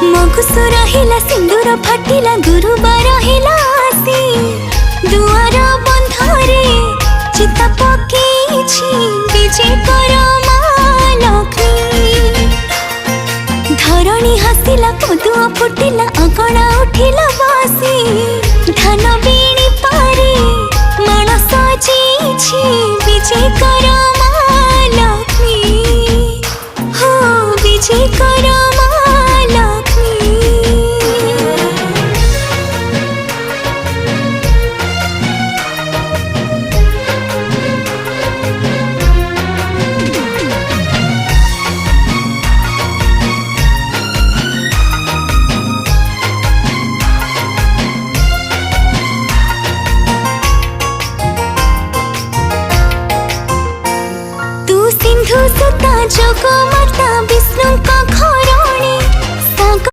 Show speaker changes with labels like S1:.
S1: मगुसु रहिला सिंदूर फाटिला गुरुबार हिला आसी दुआर बंधरे चिता पकेछि विजय कर माँ लक्ष्मी धरणी हसिला कदुआ फुट